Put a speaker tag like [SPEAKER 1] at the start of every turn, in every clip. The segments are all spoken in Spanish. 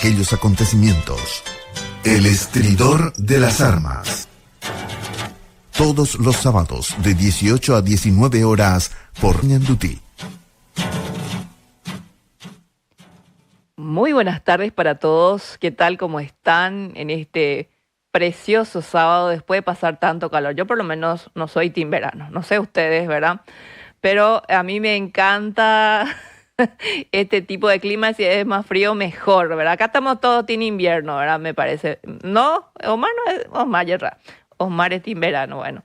[SPEAKER 1] aquellos acontecimientos. El estridor de las armas. Todos los sábados de 18 a 19 horas por Ñandutí.
[SPEAKER 2] Muy buenas tardes para todos. ¿Qué tal? ¿Cómo están en este precioso sábado después de pasar tanto calor? Yo por lo menos no soy team verano. No sé ustedes, ¿verdad? Pero a mí me encanta este tipo de clima. Si es más frío, mejor, ¿verdad? Acá estamos todos team invierno, ¿verdad? Me parece. ¿No? Omar no es Osmar, yerra. Osmar es team verano, bueno.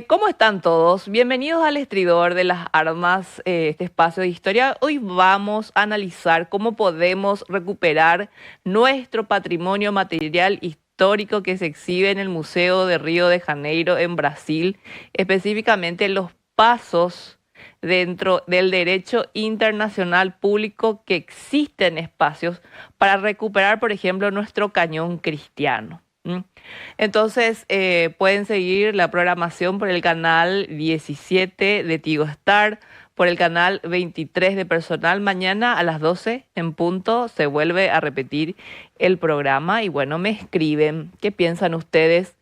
[SPEAKER 2] ¿Cómo están todos? Bienvenidos al Estridor de las Armas, este espacio de historia. Hoy vamos a analizar cómo podemos recuperar nuestro patrimonio material histórico que se exhibe en el Museo de Río de Janeiro en Brasil, específicamente los pasos dentro del derecho internacional público que existen espacios para recuperar, por ejemplo, nuestro cañón cristiano. Entonces, pueden seguir la programación por el canal 17 de Tigo Star, por el canal 23 de Personal. Mañana a las 12 en punto se vuelve a repetir el programa. Y bueno, me escriben qué piensan ustedes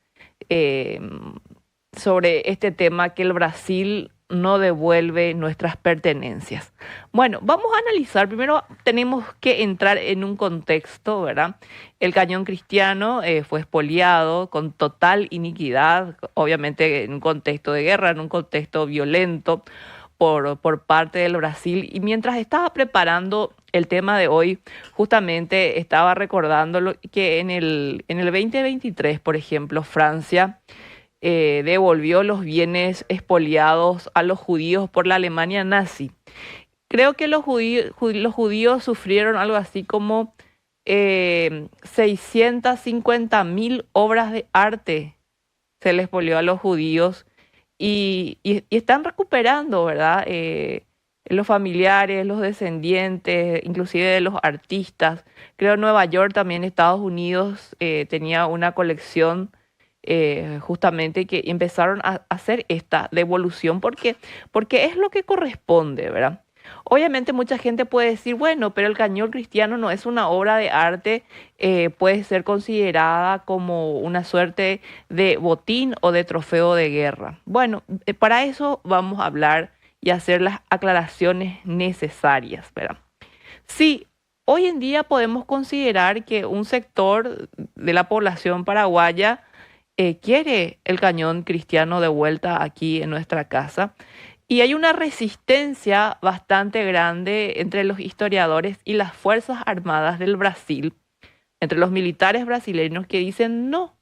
[SPEAKER 2] sobre este tema que el Brasil no devuelve nuestras pertenencias. Bueno, vamos a analizar. Primero tenemos que entrar en un contexto, ¿verdad? El cañón cristiano fue expoliado con total iniquidad, obviamente en un contexto de guerra, en un contexto violento por parte del Brasil. Y mientras estaba preparando el tema de hoy, justamente estaba recordando que en el 2023, por ejemplo, Francia devolvió los bienes expoliados a los judíos por la Alemania nazi. Creo que los judíos sufrieron algo así como 650.000 obras de arte se les expolió a los judíos y están recuperando, ¿verdad? Los familiares, los descendientes, inclusive de los artistas. Creo Nueva York, también Estados Unidos, tenía una colección justamente que empezaron a hacer esta devolución porque es lo que corresponde, ¿verdad? Obviamente mucha gente puede decir, bueno, pero el cañón cristiano no es una obra de arte, puede ser considerada como una suerte de botín o de trofeo de guerra. Bueno, para eso vamos a hablar y hacer las aclaraciones necesarias, ¿verdad? Sí, hoy en día podemos considerar que un sector de la población paraguaya quiere el cañón cristiano de vuelta aquí en nuestra casa. Y hay una resistencia bastante grande entre los historiadores y las Fuerzas Armadas del Brasil, entre los militares brasileños que dicen no,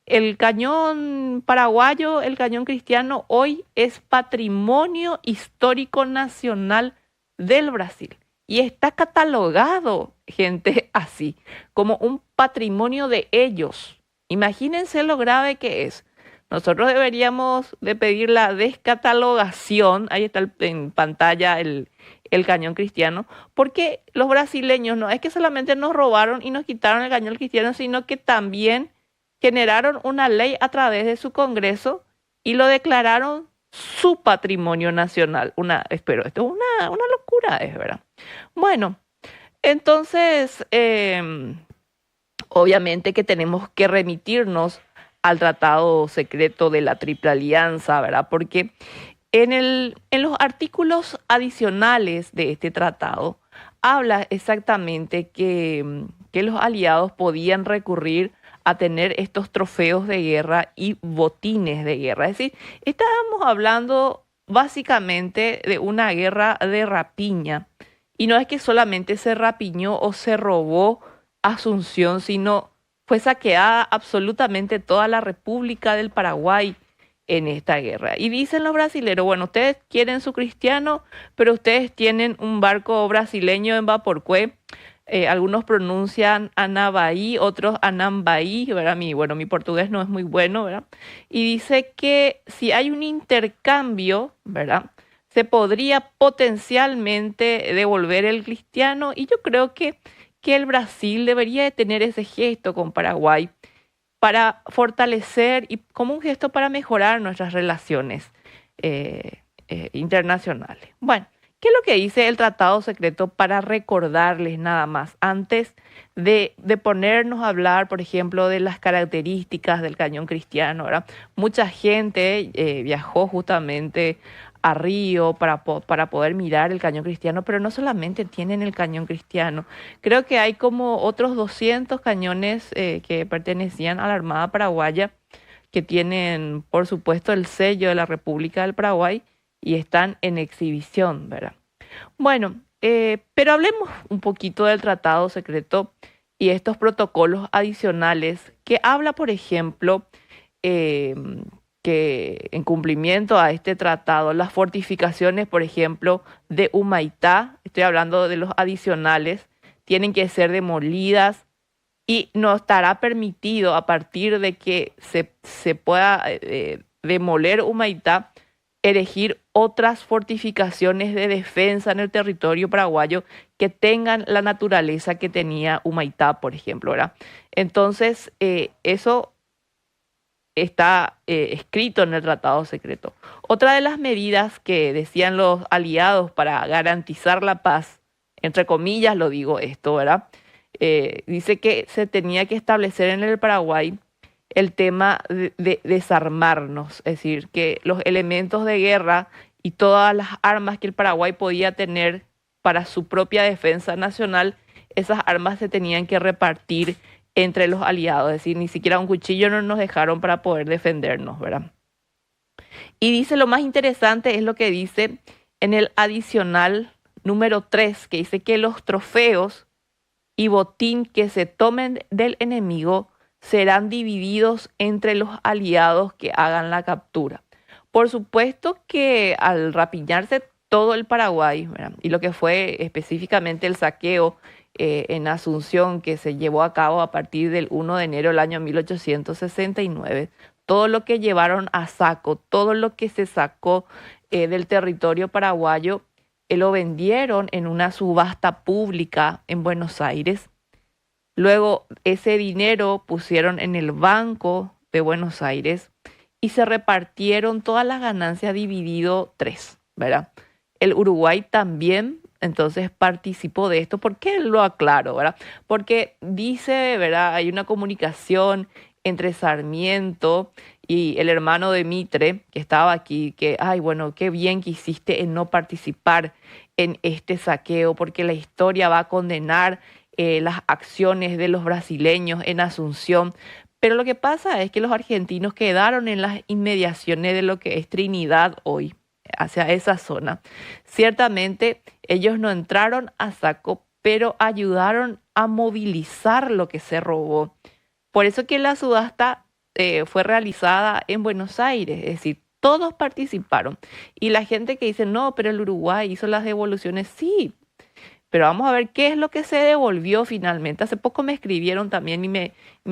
[SPEAKER 2] el cañón paraguayo, el cañón cristiano hoy es patrimonio histórico nacional del Brasil. Y está catalogado, gente, así, como un patrimonio de ellos. Imagínense lo grave que es. Nosotros deberíamos de pedir la descatalogación, ahí está en pantalla el cañón cristiano, porque los brasileños no es que solamente nos robaron y nos quitaron el cañón cristiano, sino que también generaron una ley a través de su Congreso y lo declararon su patrimonio nacional. Esto es una locura, es verdad. Bueno, entonces obviamente que tenemos que remitirnos al Tratado Secreto de la Triple Alianza, ¿verdad? Porque en los artículos adicionales de este tratado habla exactamente que los aliados podían recurrir a tener estos trofeos de guerra y botines de guerra. Es decir, estábamos hablando básicamente de una guerra de rapiña. Y no es que solamente se rapiñó o se robó Asunción, sino fue saqueada absolutamente toda la República del Paraguay en esta guerra. Y dicen los brasileros, bueno, ustedes quieren su cristiano, pero ustedes tienen un barco brasileño en Vaporcué. Algunos pronuncian Anambaí, otros Anambaí, ¿verdad? Mi portugués no es muy bueno, ¿verdad? Y dice que si hay un intercambio, ¿verdad?, se podría potencialmente devolver el cristiano. Y yo creo que el Brasil debería de tener ese gesto con Paraguay para fortalecer y como un gesto para mejorar nuestras relaciones internacionales. Bueno, ¿Qué es lo que dice el tratado secreto para recordarles nada más? Antes de ponernos a hablar, por ejemplo, de las características del cañón cristiano, ¿verdad? Mucha gente viajó justamente a Río para poder mirar el cañón cristiano, pero no solamente tienen el cañón cristiano. Creo que hay como otros 200 cañones que pertenecían a la Armada Paraguaya, que tienen, por supuesto, el sello de la República del Paraguay y están en exhibición, ¿verdad? Bueno, pero hablemos un poquito del tratado secreto y estos protocolos adicionales que habla, por ejemplo, eh, que en cumplimiento a este tratado, las fortificaciones, por ejemplo, de Humaitá, estoy hablando de los adicionales, tienen que ser demolidas y no estará permitido a partir de que se pueda demoler Humaitá, erigir otras fortificaciones de defensa en el territorio paraguayo que tengan la naturaleza que tenía Humaitá, por ejemplo, ¿verdad? Entonces, eso está escrito en el tratado secreto. Otra de las medidas que decían los aliados para garantizar la paz, entre comillas lo digo esto, ¿verdad? Dice que se tenía que establecer en el Paraguay el tema de desarmarnos, es decir, que los elementos de guerra y todas las armas que el Paraguay podía tener para su propia defensa nacional, esas armas se tenían que repartir entre los aliados, es decir, ni siquiera un cuchillo no nos dejaron para poder defendernos, ¿verdad? Y dice, lo más interesante es lo que dice en el adicional número 3, que dice que los trofeos y botín que se tomen del enemigo serán divididos entre los aliados que hagan la captura. Por supuesto que al rapiñarse todo el Paraguay, ¿verdad? Y lo que fue específicamente el saqueo en Asunción que se llevó a cabo a partir del 1 de enero del año 1869, todo lo que llevaron a saco, todo lo que se sacó del territorio paraguayo, lo vendieron en una subasta pública en Buenos Aires. Luego ese dinero pusieron en el Banco de Buenos Aires y se repartieron todas las ganancias dividido 3, ¿verdad? El Uruguay también entonces participó de esto. ¿Por qué lo aclaro, verdad? Porque dice, ¿verdad? Hay una comunicación entre Sarmiento y el hermano de Mitre, que estaba aquí, que, ay, bueno, qué bien que hiciste en no participar en este saqueo, porque la historia va a condenar las acciones de los brasileños en Asunción. Pero lo que pasa es que los argentinos quedaron en las inmediaciones de lo que es Trinidad hoy, hacia esa zona. Ciertamente ellos no entraron a saco, pero ayudaron a movilizar lo que se robó. Por eso que la subasta fue realizada en Buenos Aires, es decir, todos participaron. Y la gente que dice, no, pero el Uruguay hizo las devoluciones, sí, pero vamos a ver qué es lo que se devolvió finalmente. Hace poco me escribieron también y me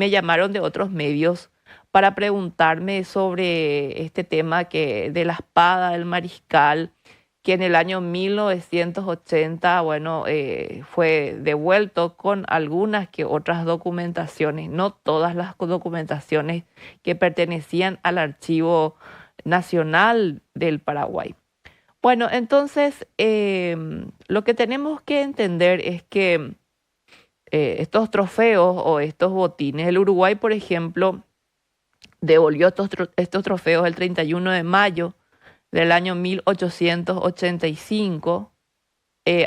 [SPEAKER 2] llamaron de otros medios para preguntarme sobre este tema de la espada del mariscal, que en el año 1980, bueno, fue devuelto con algunas que otras documentaciones, no todas las documentaciones que pertenecían al Archivo Nacional del Paraguay. Bueno, entonces lo que tenemos que entender es que estos trofeos o estos botines, el Uruguay, por ejemplo, devolvió estos trofeos el 31 de mayo del año 1885.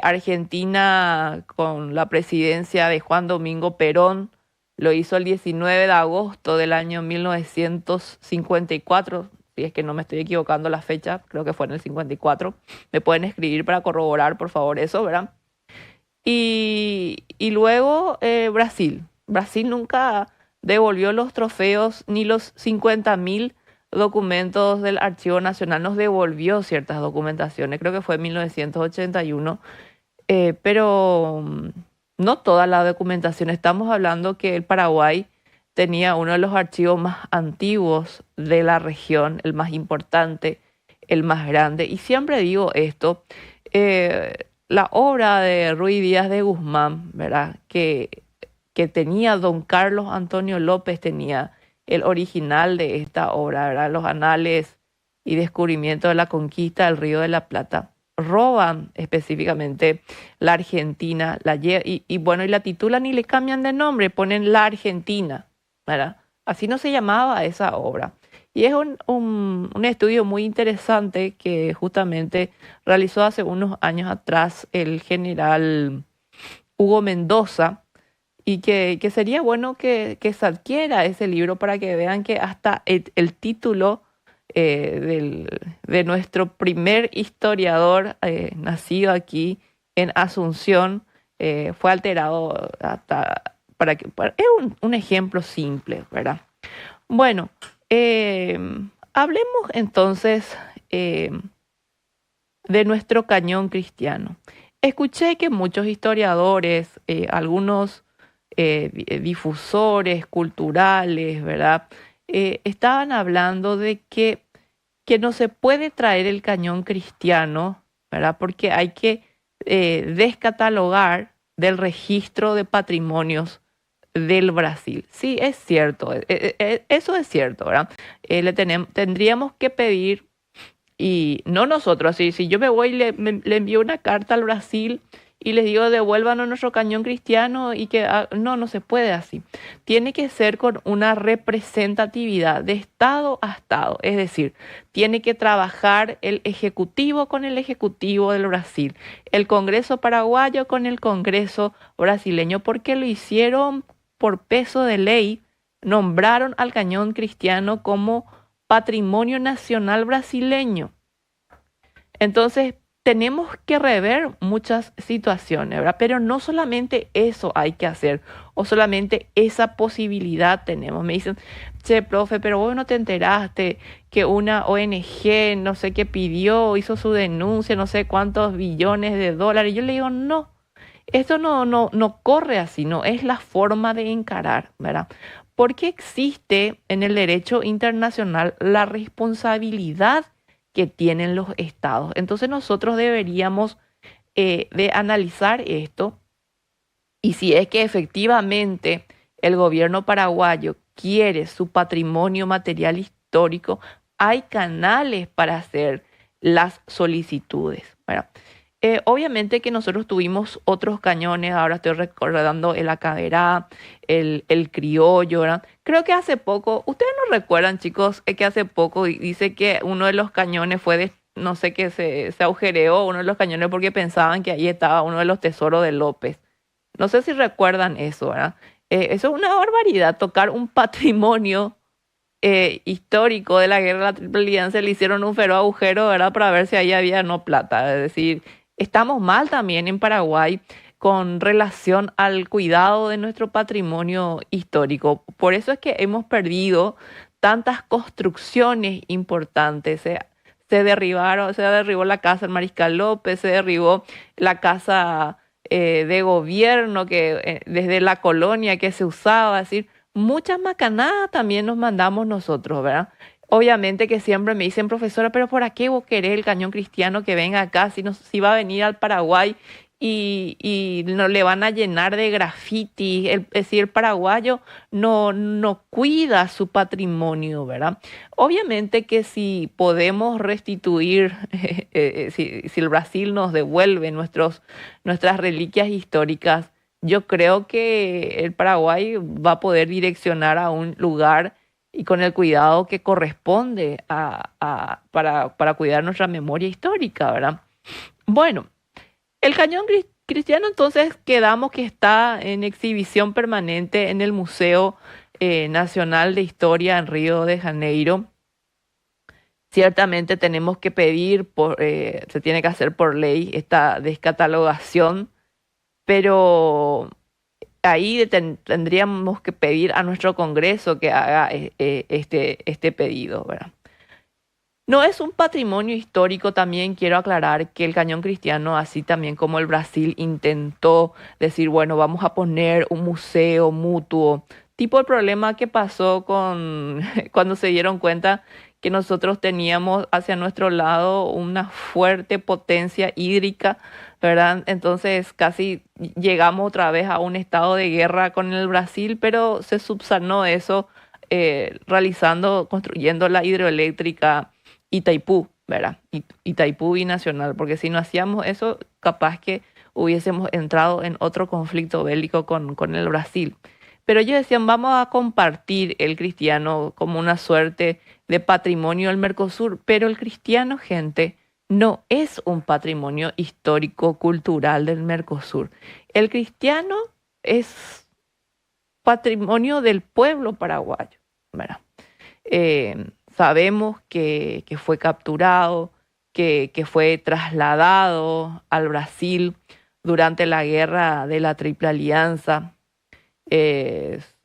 [SPEAKER 2] Argentina, con la presidencia de Juan Domingo Perón, lo hizo el 19 de agosto del año 1954. Si es que no me estoy equivocando la fecha, creo que fue en el 54. Me pueden escribir para corroborar, por favor, eso, ¿verdad? Y luego Brasil. Brasil nunca devolvió los trofeos ni los 50.000 documentos del Archivo Nacional. Nos devolvió ciertas documentaciones, creo que fue en 1981, pero no toda la documentación. Estamos hablando que el Paraguay tenía uno de los archivos más antiguos de la región, el más importante, el más grande. Y siempre digo esto, la obra de Ruy Díaz de Guzmán, ¿verdad? Que tenía don Carlos Antonio López, tenía el original de esta obra, ¿verdad? Los anales y descubrimiento de la conquista del Río de la Plata. roban específicamente la Argentina, y la titulan y le cambian de nombre, ponen La Argentina, ¿verdad? Así no se llamaba esa obra. Y es un estudio muy interesante que justamente realizó hace unos años atrás el general Hugo Mendoza, y que sería bueno que se adquiera ese libro para que vean que hasta el título de nuestro primer historiador nacido aquí en Asunción fue alterado es un ejemplo simple, ¿verdad? Bueno, eh, hablemos entonces eh, de nuestro cañón cristiano. Escuché que muchos historiadores, algunos difusores culturales, ¿verdad? Estaban hablando de que no se puede traer el cañón cristiano, ¿verdad? Porque hay que descatalogar del registro de patrimonios del Brasil. Sí, es cierto, eso es cierto, ¿verdad? Tendríamos que pedir, y no nosotros, si yo me voy y le envío una carta al Brasil y les digo devuélvanos nuestro cañón cristiano y no se puede así. Tiene que ser con una representatividad de estado a estado, es decir, tiene que trabajar el ejecutivo con el ejecutivo del Brasil, el Congreso paraguayo con el Congreso brasileño, porque lo hicieron por peso de ley, nombraron al cañón cristiano como patrimonio nacional brasileño. Entonces, tenemos que rever muchas situaciones, ¿verdad? Pero no solamente eso hay que hacer, o solamente esa posibilidad tenemos. Me dicen, che, profe, pero vos no te enteraste que una ONG, no sé qué pidió, hizo su denuncia, no sé cuántos billones de dólares. Yo le digo, no, esto no corre así, no es la forma de encarar, ¿verdad? Porque existe en el derecho internacional la responsabilidad que tienen los estados. Entonces nosotros deberíamos de analizar esto, y si es que efectivamente el gobierno paraguayo quiere su patrimonio material histórico, hay canales para hacer las solicitudes, ¿verdad? Obviamente que nosotros tuvimos otros cañones, ahora estoy recordando el Acaberá, el Criollo, ¿verdad? Creo que hace poco, ustedes no recuerdan, chicos, que hace poco dice que uno de los cañones no sé, que se agujereó uno de los cañones porque pensaban que ahí estaba uno de los tesoros de López. No sé si recuerdan eso, ¿verdad? Eso es una barbaridad, tocar un patrimonio histórico de la guerra de la Triple Alianza. Le hicieron un feroz agujero, ¿verdad? Para ver si ahí había no plata. Es decir, estamos mal también en Paraguay con relación al cuidado de nuestro patrimonio histórico. Por eso es que hemos perdido tantas construcciones importantes. Se derribó la casa del Mariscal López, se derribó la casa de gobierno que desde la colonia que se usaba, es decir, muchas macanadas también nos mandamos nosotros, ¿verdad? Obviamente que siempre me dicen, profesora, pero ¿por qué vos querés el cañón cristiano que venga acá si va a venir al Paraguay y no le van a llenar de graffiti? Es decir, el paraguayo no cuida su patrimonio, ¿verdad? Obviamente que si podemos restituir, si el Brasil nos devuelve nuestras reliquias históricas, yo creo que el Paraguay va a poder direccionar a un lugar y con el cuidado que corresponde para cuidar nuestra memoria histórica, ¿verdad? Bueno, el cañón cristiano entonces quedamos que está en exhibición permanente en el Museo Nacional de Historia en Río de Janeiro. Ciertamente tenemos que pedir, se tiene que hacer por ley esta descatalogación, pero ahí tendríamos que pedir a nuestro Congreso que haga este pedido, ¿verdad? No es un patrimonio histórico, también quiero aclarar que el cañón cristiano, así también como el Brasil intentó decir, bueno, vamos a poner un museo mutuo, tipo el problema que pasó cuando se dieron cuenta que nosotros teníamos hacia nuestro lado una fuerte potencia hídrica, ¿verdad? Entonces casi llegamos otra vez a un estado de guerra con el Brasil, pero se subsanó eso construyendo la hidroeléctrica Itaipú, ¿verdad? Itaipú binacional, porque si no hacíamos eso, capaz que hubiésemos entrado en otro conflicto bélico con el Brasil. Pero ellos decían, vamos a compartir el cristiano como una suerte de patrimonio del Mercosur, pero el cristiano, gente, no es un patrimonio histórico, cultural del Mercosur. El cristiano es patrimonio del pueblo paraguayo, ¿verdad? Sabemos que fue capturado, que fue trasladado al Brasil durante la guerra de la Triple Alianza. Es,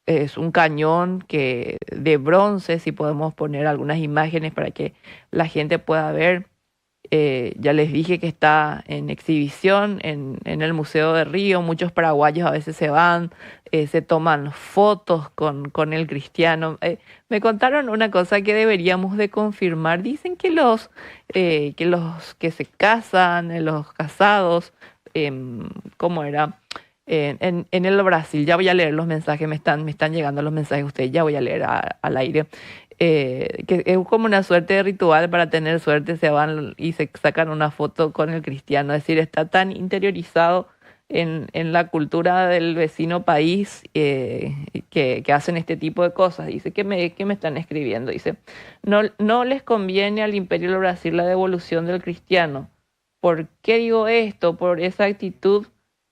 [SPEAKER 2] es un cañón de bronce, si podemos poner algunas imágenes para que la gente pueda ver. Ya les dije que está en exhibición en el Museo de Río. Muchos paraguayos a veces se van, se toman fotos con el cristiano. Me contaron una cosa que deberíamos de confirmar. Dicen que los que se casan, los casados, ¿cómo era? En el Brasil, ya voy a leer los mensajes, me están llegando los mensajes de ustedes, ya voy a leer al aire. Que es como una suerte de ritual para tener suerte, se van y se sacan una foto con el cristiano, es decir, está tan interiorizado en la cultura del vecino país que hacen este tipo de cosas. Dice, ¿qué me están escribiendo? Dice, no les conviene al Imperio del Brasil la devolución del cristiano. ¿Por qué digo esto? Por esa actitud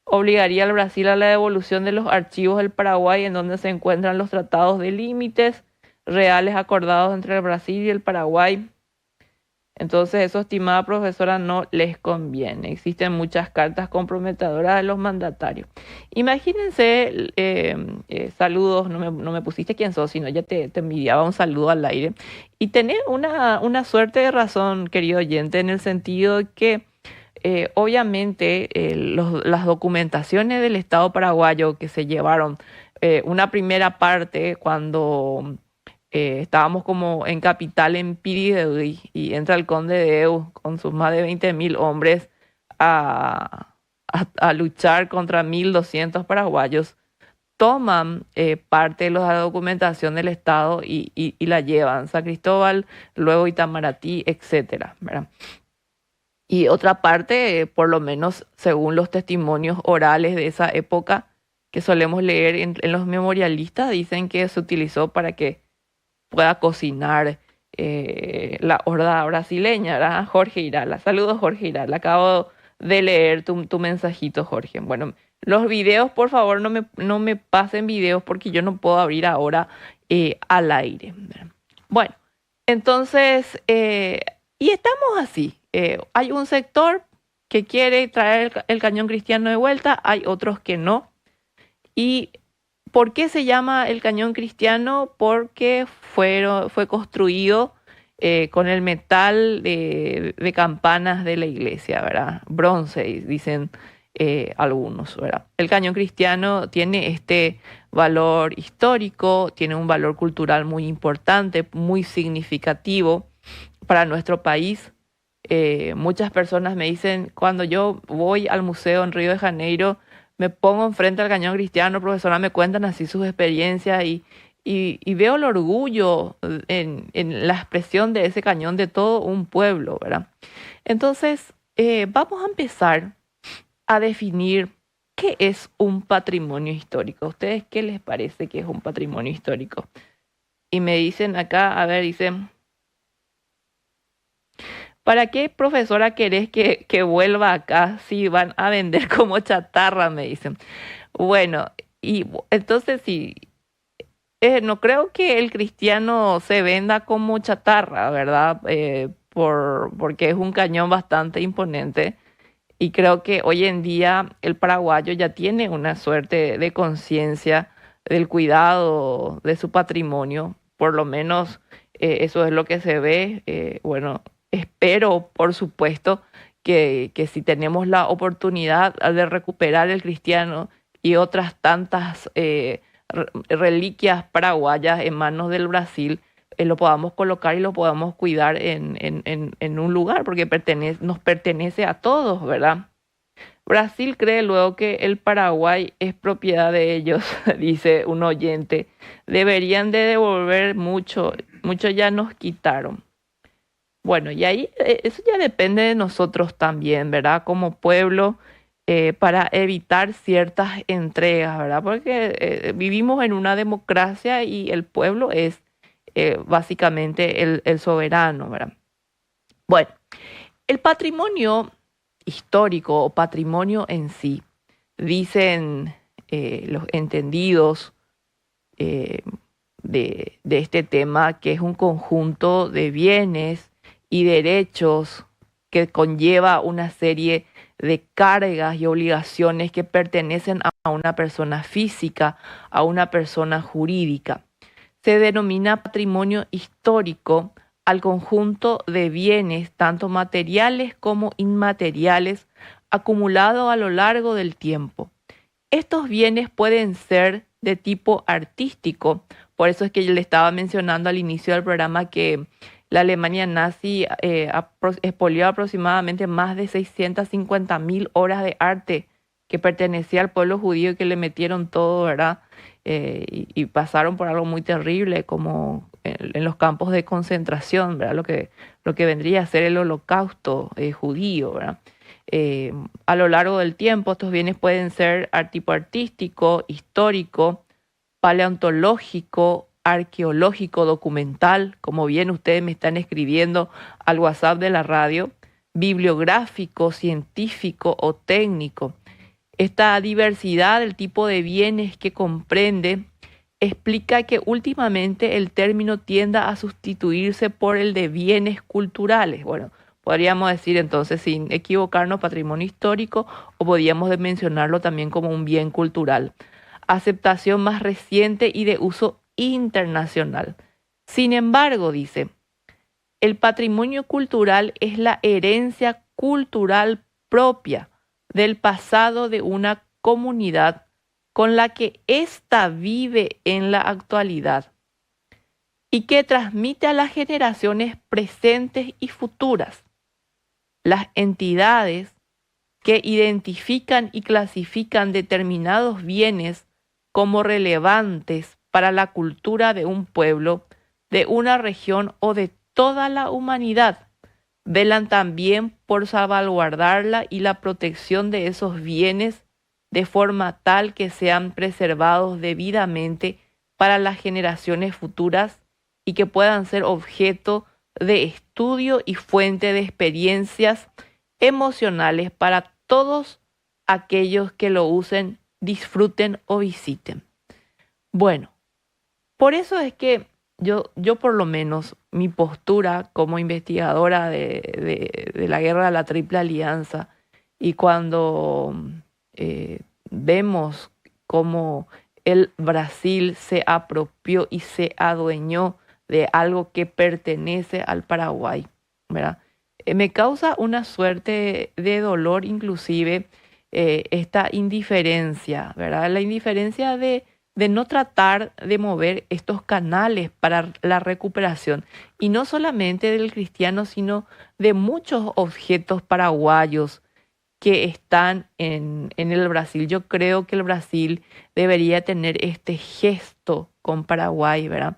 [SPEAKER 2] obligaría al Brasil a la devolución de los archivos del Paraguay en donde se encuentran los tratados de límites reales acordados entre el Brasil y el Paraguay. Entonces eso, estimada profesora, no les conviene. Existen muchas cartas comprometedoras de los mandatarios. Imagínense, saludos, no me pusiste quién sos, sino ya te enviaba un saludo al aire. Y tenés una suerte de razón, querido oyente, en el sentido de que obviamente las documentaciones del Estado paraguayo que se llevaron, una primera parte cuando estábamos como en capital en Pirideui y entra el conde de Eu con sus más de 20.000 hombres a luchar contra 1.200 paraguayos, toman parte de la documentación del Estado y la llevan San Cristóbal, luego Itamaraty, etcétera, ¿verdad? Y otra parte, por lo menos según los testimonios orales de esa época que solemos leer en los memorialistas, dicen que se utilizó para que pueda cocinar la horda brasileña, ¿verdad? Jorge Irala. Saludos, Jorge Irala. Acabo de leer tu mensajito, Jorge. Bueno, los videos, por favor, no me pasen videos porque yo no puedo abrir ahora al aire. Bueno, entonces, y estamos así. Hay un sector que quiere traer el cañón cristiano de vuelta, hay otros que no. ¿Y por qué se llama el cañón cristiano? Porque fue construido con el metal de campanas de la iglesia, ¿verdad? Bronce, dicen algunos, ¿verdad? El cañón cristiano tiene este valor histórico, tiene un valor cultural muy importante, muy significativo para nuestro país. Muchas personas me dicen, cuando yo voy al museo en Río de Janeiro, me pongo enfrente al cañón cristiano, profesora, me cuentan así sus experiencias y veo el orgullo en la expresión de ese cañón de todo un pueblo, ¿verdad? Entonces, vamos a empezar a definir qué es un patrimonio histórico. ¿A ustedes qué les parece que es un patrimonio histórico? Y me dicen acá, a ver, dicen, ¿para qué, profesora, querés que vuelva acá si van a vender como chatarra? Me dicen. Bueno, y entonces sí, no creo que el cristiano se venda como chatarra, ¿verdad? Porque es un cañón bastante imponente. Y creo que hoy en día el paraguayo ya tiene una suerte de conciencia del cuidado de su patrimonio. Por lo menos eso es lo que se ve. Bueno, espero, por supuesto, que si tenemos la oportunidad de recuperar el cristiano y otras tantas reliquias paraguayas en manos del Brasil, lo podamos colocar y lo podamos cuidar en un lugar, porque nos pertenece a todos, ¿verdad? Brasil cree luego que el Paraguay es propiedad de ellos, dice un oyente. Deberían de devolver mucho, mucho ya nos quitaron. Bueno, y ahí eso ya depende de nosotros también, ¿verdad? Como pueblo, para evitar ciertas entregas, ¿verdad? Porque vivimos en una democracia y el pueblo es básicamente el soberano, ¿verdad? Bueno, el patrimonio histórico o patrimonio en sí, dicen los entendidos eh, de este tema, que es un conjunto de bienes y derechos que conlleva una serie de cargas y obligaciones que pertenecen a una persona física, a una persona jurídica. Se denomina patrimonio histórico al conjunto de bienes, tanto materiales como inmateriales, acumulados a lo largo del tiempo. Estos bienes pueden ser de tipo artístico, por eso es que yo le estaba mencionando al inicio del programa que la Alemania nazi expolió aproximadamente más de 650.000 obras de arte que pertenecía al pueblo judío y que le metieron todo, ¿verdad? Y pasaron por algo muy terrible como en los campos de concentración, ¿verdad? Lo que vendría a ser el holocausto judío, ¿verdad? Eh, a lo largo del tiempo, estos bienes pueden ser tipo artístico, histórico, paleontológico, arqueológico, documental, como bien ustedes me están escribiendo al WhatsApp de la radio, bibliográfico, científico o técnico. Esta diversidad del tipo de bienes que comprende explica que últimamente el término tienda a sustituirse por el de bienes culturales. Bueno, podríamos decir entonces, sin equivocarnos, patrimonio histórico, o podríamos mencionarlo también como un bien cultural. Aceptación más reciente y de uso internacional. Sin embargo, dice, el patrimonio cultural es la herencia cultural propia del pasado de una comunidad con la que ésta vive en la actualidad y que transmite a las generaciones presentes y futuras. Las entidades que identifican y clasifican determinados bienes como relevantes para la cultura de un pueblo, de una región o de toda la humanidad, velan también por salvaguardarla y la protección de esos bienes de forma tal que sean preservados debidamente para las generaciones futuras y que puedan ser objeto de estudio y fuente de experiencias emocionales para todos aquellos que lo usen, disfruten o visiten. Bueno, por eso es que yo por lo menos, mi postura como investigadora de la guerra de la Triple Alianza, y cuando vemos cómo el Brasil se apropió y se adueñó de algo que pertenece al Paraguay, ¿verdad? Me causa una suerte de dolor inclusive esta indiferencia, ¿verdad? La indiferencia de no tratar de mover estos canales para la recuperación, y no solamente del cristiano, sino de muchos objetos paraguayos que están en el Brasil. Yo creo que el Brasil debería tener este gesto con Paraguay, ¿verdad?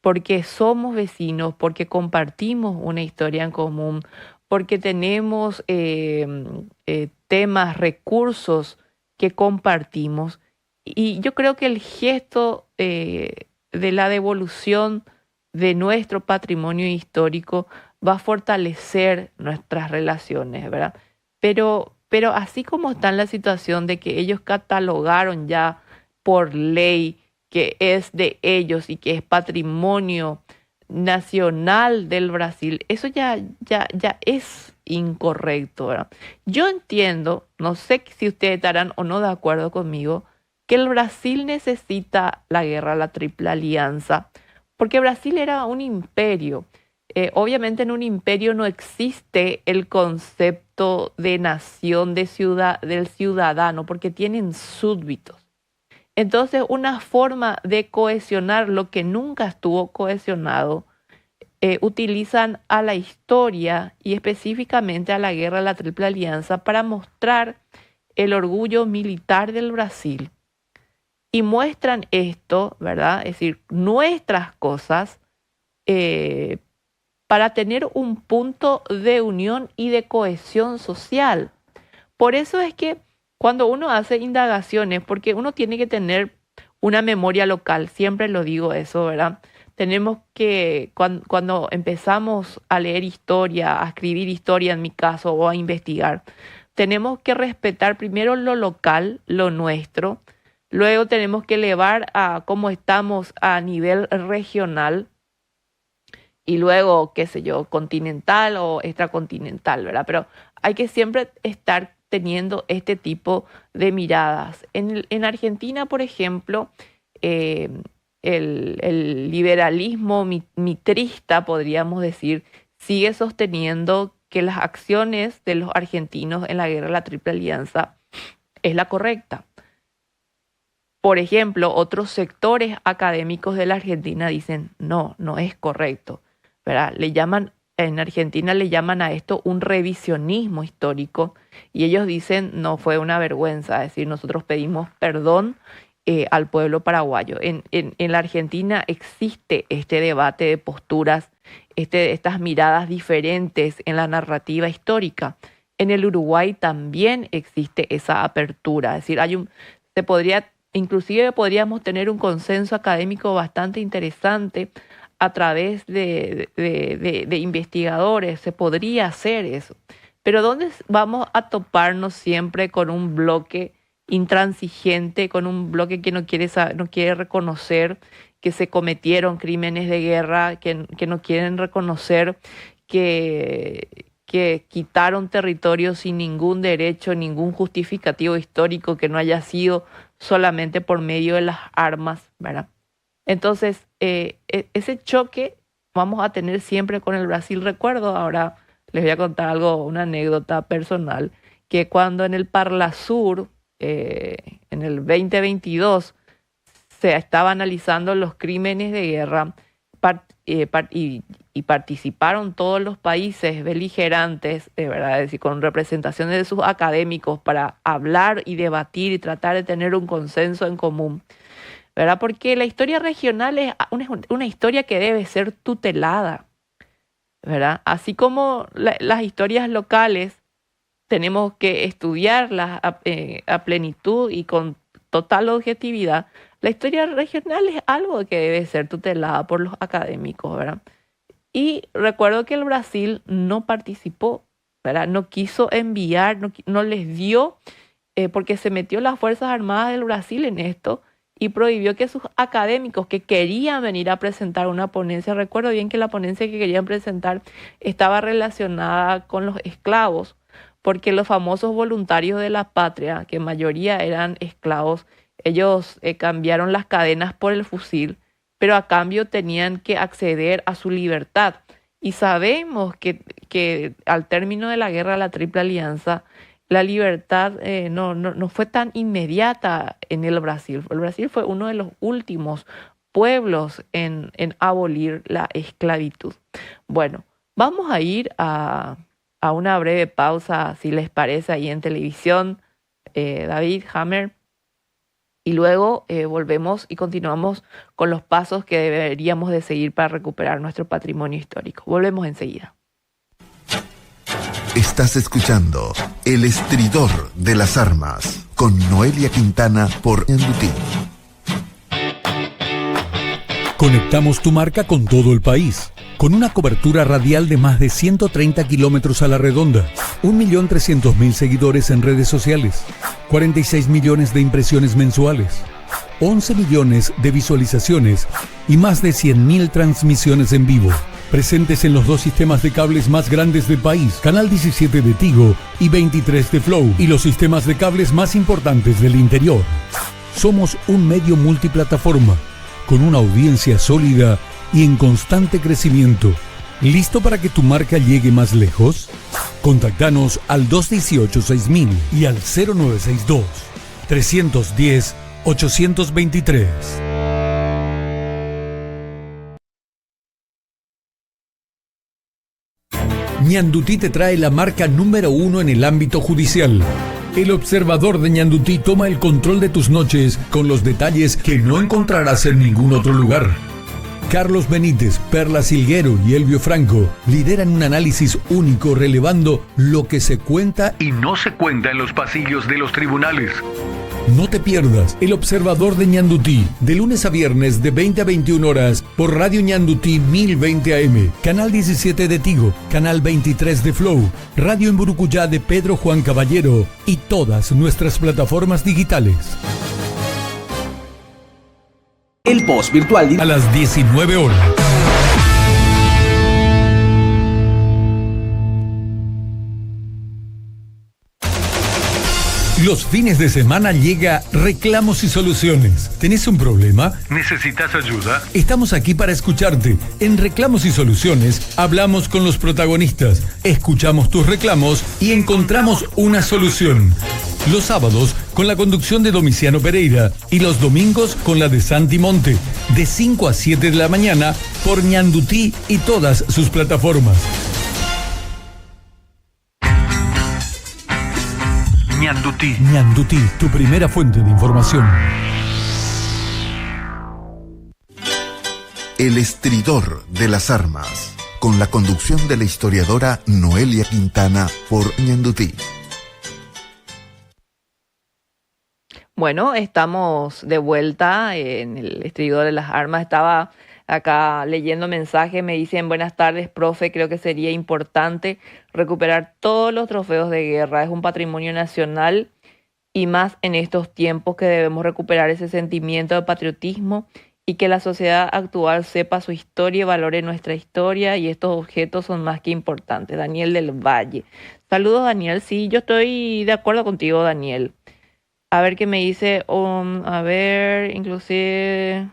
[SPEAKER 2] Porque somos vecinos, porque compartimos una historia en común, porque tenemos temas, recursos que compartimos. Y yo creo que el gesto de la devolución de nuestro patrimonio histórico va a fortalecer nuestras relaciones, ¿verdad? Pero así como está en la situación de que ellos catalogaron ya por ley que es de ellos y que es patrimonio nacional del Brasil, eso ya es incorrecto, ¿verdad? Yo entiendo, no sé si ustedes estarán o no de acuerdo conmigo, que el Brasil necesita la guerra, la Triple Alianza, porque Brasil era un imperio. Obviamente en un imperio no existe el concepto de nación, de ciudad, del ciudadano, porque tienen súbditos. Entonces, una forma de cohesionar lo que nunca estuvo cohesionado, utilizan a la historia y específicamente a la guerra de la Triple Alianza para mostrar el orgullo militar del Brasil. Y muestran esto, ¿verdad? Es decir, nuestras cosas, eh, para tener un punto de unión y de cohesión social. Por eso es que cuando uno hace indagaciones, porque uno tiene que tener una memoria local, siempre lo digo eso, ¿verdad? Tenemos que, cuando empezamos a leer historia, a escribir historia en mi caso, o a investigar, tenemos que respetar primero lo local, lo nuestro, luego tenemos que elevar a cómo estamos a nivel regional, y luego, qué sé yo, continental o extracontinental, ¿verdad? Pero hay que siempre estar teniendo este tipo de miradas. En Argentina, por ejemplo, el liberalismo mitrista, podríamos decir, sigue sosteniendo que las acciones de los argentinos en la guerra de la Triple Alianza es la correcta. Por ejemplo, otros sectores académicos de la Argentina dicen, no es correcto, ¿verdad? En Argentina le llaman a esto un revisionismo histórico y ellos dicen, no fue una vergüenza, es decir, nosotros pedimos perdón al pueblo paraguayo. En la Argentina existe este debate de posturas, estas miradas diferentes en la narrativa histórica. En el Uruguay también existe esa apertura, es decir, inclusive podríamos tener un consenso académico bastante interesante a través de investigadores, se podría hacer eso. Pero ¿dónde vamos a toparnos siempre con un bloque intransigente, con un bloque que no quiere reconocer que se cometieron crímenes de guerra, que no quieren reconocer que quitaron territorio sin ningún derecho, ningún justificativo histórico que no haya sido solamente por medio de las armas, ¿verdad? Entonces, ese choque vamos a tener siempre con el Brasil. Recuerdo, ahora les voy a contar una anécdota personal, que cuando en el Parlasur, en el 2022, se estaba analizando los crímenes de guerra y participaron todos los países beligerantes, ¿verdad? Es decir, con representaciones de sus académicos para hablar y debatir y tratar de tener un consenso en común, ¿verdad? Porque la historia regional es una historia que debe ser tutelada, ¿verdad? Así como las historias locales tenemos que estudiarlas a plenitud y con total objetividad, la historia regional es algo que debe ser tutelada por los académicos, ¿verdad? Y recuerdo que el Brasil no participó, ¿verdad? No quiso enviar, no les dio, porque se metió las Fuerzas Armadas del Brasil en esto y prohibió que sus académicos que querían venir a presentar una ponencia, recuerdo bien que la ponencia que querían presentar estaba relacionada con los esclavos, porque los famosos voluntarios de la patria, que en mayoría eran esclavos, ellos cambiaron las cadenas por el fusil, pero a cambio tenían que acceder a su libertad. Y sabemos que al término de la guerra de la Triple Alianza, la libertad no fue tan inmediata en el Brasil. El Brasil fue uno de los últimos pueblos en abolir la esclavitud. Bueno, vamos a ir a una breve pausa, si les parece, ahí en televisión, David Hammer, y luego volvemos y continuamos con los pasos que deberíamos de seguir para recuperar nuestro patrimonio histórico. Volvemos enseguida.
[SPEAKER 1] Estás escuchando El Estridor de las Armas con Noelia Quintana por Ñandutí.
[SPEAKER 3] Conectamos tu marca con todo el país. Con una cobertura radial de más de 130 kilómetros a la redonda, 1.300.000 seguidores en redes sociales, 46 millones de impresiones mensuales, 11 millones de visualizaciones y más de 100.000 transmisiones en vivo. Presentes en los dos sistemas de cables más grandes del país, Canal 17 de Tigo y 23 de Flow, y los sistemas de cables más importantes del interior. Somos un medio multiplataforma, con una audiencia sólida y en constante crecimiento. ¿Listo para que tu marca llegue más lejos? Contactanos al 218-6000 y al 0962-310-823. Ñandutí te trae la marca número 1 en el ámbito judicial. El Observador de Ñandutí toma el control de tus noches con los detalles que no encontrarás en ningún otro lugar. Carlos Benítez, Perla Silguero y Elvio Franco lideran un análisis único relevando lo que se cuenta y no se cuenta en los pasillos de los tribunales. No te pierdas El Observador de Ñandutí, de lunes a viernes de 20 a 21 horas por Radio Ñandutí 1020 AM, Canal 17 de Tigo, Canal 23 de Flow, Radio en Burucuyá de Pedro Juan Caballero y todas nuestras plataformas digitales.
[SPEAKER 4] El post virtual
[SPEAKER 3] A las 19 horas. Los fines de semana llega Reclamos y Soluciones. ¿Tenés un problema? ¿Necesitas ayuda? Estamos aquí para escucharte. En Reclamos y Soluciones hablamos con los protagonistas, escuchamos tus reclamos y encontramos una solución. Los sábados con la conducción de Domiciano Pereira y los domingos con la de Santi Monte, de 5 a 7 de la mañana por Ñandutí y todas sus plataformas. Ñandutí. Ñandutí, tu primera fuente de información.
[SPEAKER 1] El estridor de las armas, con la conducción de la historiadora Noelia Quintana por Ñandutí.
[SPEAKER 2] Bueno, estamos de vuelta en el estridor de las armas. Estaba acá leyendo mensajes, me dicen: buenas tardes, profe, creo que sería importante recuperar todos los trofeos de guerra. Es un patrimonio nacional y más en estos tiempos que debemos recuperar ese sentimiento de patriotismo y que la sociedad actual sepa su historia y valore nuestra historia, y estos objetos son más que importantes. Daniel del Valle. Saludos, Daniel. Sí, yo estoy de acuerdo contigo, Daniel. A ver qué me dice, inclusive,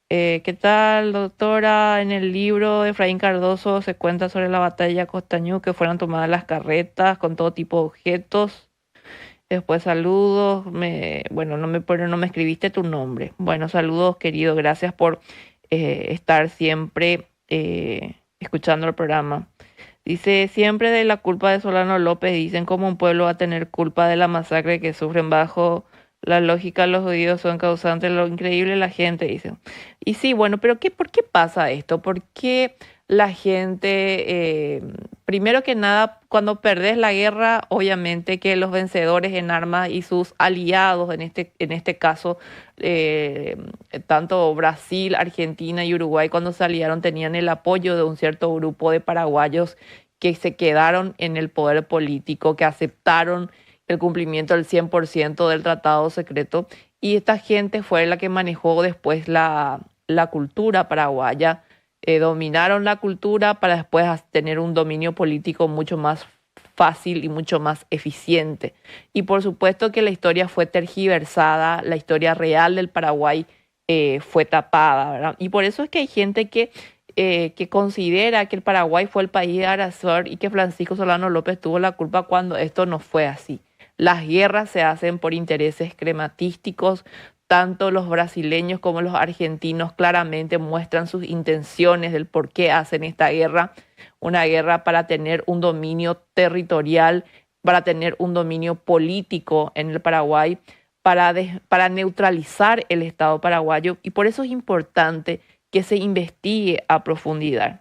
[SPEAKER 2] ¿qué tal, doctora? En el libro de Efraín Cardoso se cuenta sobre la batalla de Costañú, que fueron tomadas las carretas con todo tipo de objetos. Después saludos, no me escribiste tu nombre. Bueno, saludos, querido, gracias por estar siempre escuchando el programa. Dice: siempre de la culpa de Solano López, dicen cómo un pueblo va a tener culpa de la masacre que sufren. Bajo la lógica, los judíos son causantes, lo increíble la gente, dicen. Y sí, bueno, pero ¿por qué pasa esto? ¿Por qué la gente, primero que nada, cuando perdés la guerra, obviamente que los vencedores en armas y sus aliados, en este caso, tanto Brasil, Argentina y Uruguay, cuando se aliaron, tenían el apoyo de un cierto grupo de paraguayos que se quedaron en el poder político, que aceptaron el cumplimiento del 100% del tratado secreto, y esta gente fue la que manejó después la cultura paraguaya. Dominaron la cultura para después tener un dominio político mucho más fácil y mucho más eficiente. Y por supuesto que la historia fue tergiversada, la historia real del Paraguay fue tapada, ¿verdad? Y por eso es que hay gente que considera que el Paraguay fue el país agresor y que Francisco Solano López tuvo la culpa, cuando esto no fue así. Las guerras se hacen por intereses crematísticos. Tanto los brasileños como los argentinos claramente muestran sus intenciones del por qué hacen esta guerra. Una guerra para tener un dominio territorial, para tener un dominio político en el Paraguay, para neutralizar el Estado paraguayo. Y por eso es importante que se investigue a profundidad.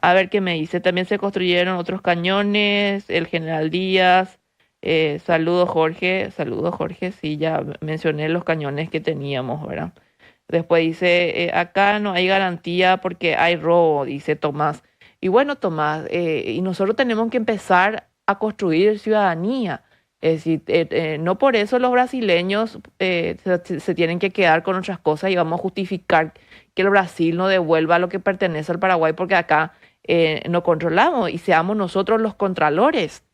[SPEAKER 2] A ver qué me dice. También se construyeron otros cañones, el General Díaz. Saludos, Jorge. Sí, ya mencioné los cañones que teníamos, ¿verdad? Después dice, acá no hay garantía porque hay robo, dice Tomás. Y bueno, Tomás, y nosotros tenemos que empezar a construir ciudadanía. Es decir, no por eso los brasileños se tienen que quedar con otras cosas y vamos a justificar que el Brasil no devuelva lo que pertenece al Paraguay porque acá no controlamos, y seamos nosotros los contralores.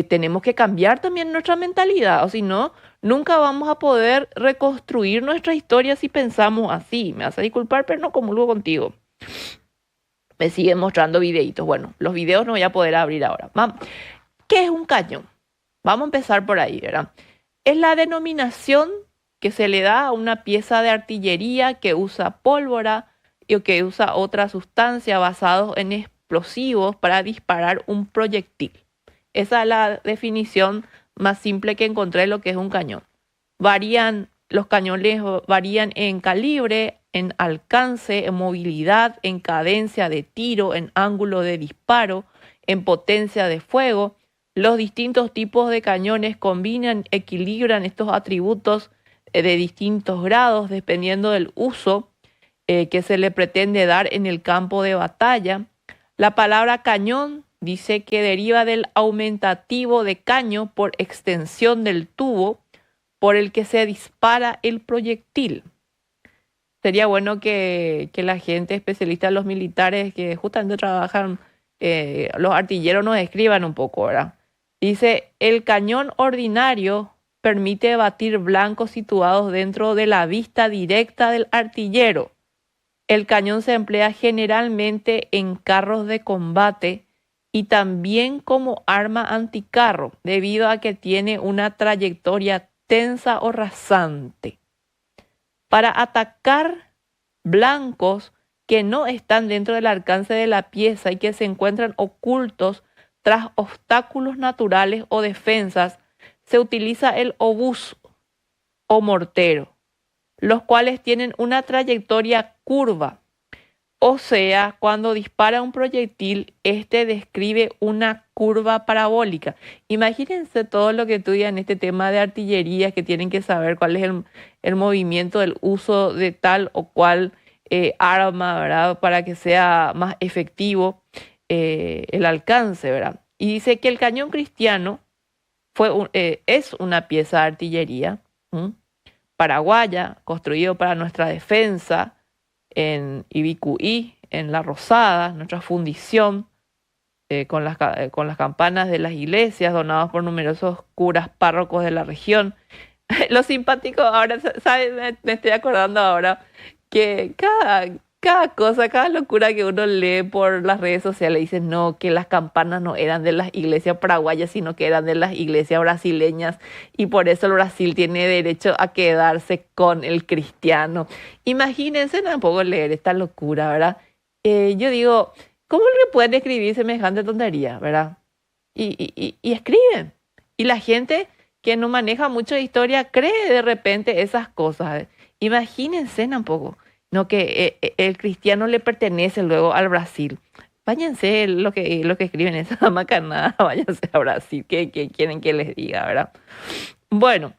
[SPEAKER 2] Tenemos que cambiar también nuestra mentalidad, o si no, nunca vamos a poder reconstruir nuestra historia si pensamos así. Me vas a disculpar, pero no comulgo contigo. Me siguen mostrando videitos. Bueno, los videos no voy a poder abrir ahora. ¿Qué es un cañón? Vamos a empezar por ahí, ¿verdad? Es la denominación que se le da a una pieza de artillería que usa pólvora y que usa otra sustancia basados en explosivos para disparar un proyectil. Esa es la definición más simple que encontré de lo que es un cañón. Varían Los cañones varían en calibre, en alcance, en movilidad, en cadencia de tiro, en ángulo de disparo, en potencia de fuego. Los distintos tipos de cañones combinan, equilibran estos atributos de distintos grados dependiendo del uso que se le pretende dar en el campo de batalla. La palabra cañón dice que deriva del aumentativo de caño por extensión del tubo por el que se dispara el proyectil. Sería bueno que la gente especialista, los militares que justamente trabajan, los artilleros nos escriban un poco, ¿verdad? Dice, el cañón ordinario permite batir blancos situados dentro de la vista directa del artillero. El cañón se emplea generalmente en carros de combate y también como arma anticarro, debido a que tiene una trayectoria tensa o rasante. Para atacar blancos que no están dentro del alcance de la pieza y que se encuentran ocultos tras obstáculos naturales o defensas, se utiliza el obús o mortero, los cuales tienen una trayectoria curva. O sea, cuando dispara un proyectil, este describe una curva parabólica. Imagínense todo lo que estudian este tema de artillería, que tienen que saber cuál es el movimiento del uso de tal o cual arma, ¿verdad? Para que sea más efectivo el alcance, ¿verdad? Y dice que el cañón cristiano es una pieza de artillería paraguaya, construido para nuestra defensa, en Ibicuí, en La Rosada, nuestra fundición, con las campanas de las iglesias, donadas por numerosos curas párrocos de la región. Lo simpático ahora, ¿sabes? Me estoy acordando ahora que cada cosa, cada locura que uno lee por las redes sociales, dicen no, que las campanas no eran de las iglesias paraguayas, sino que eran de las iglesias brasileñas, y por eso el Brasil tiene derecho a quedarse con el cristiano. Imagínense tampoco leer esta locura, ¿verdad? Yo digo, ¿cómo le pueden escribir semejante tontería, verdad? Y escriben. Y la gente que no maneja mucho de historia cree de repente esas cosas. Imagínense tampoco. No, que el cristiano le pertenece luego al Brasil. Váyanse lo que escriben esa macanada, váyanse a Brasil, que quieren que les diga, ¿verdad? Bueno,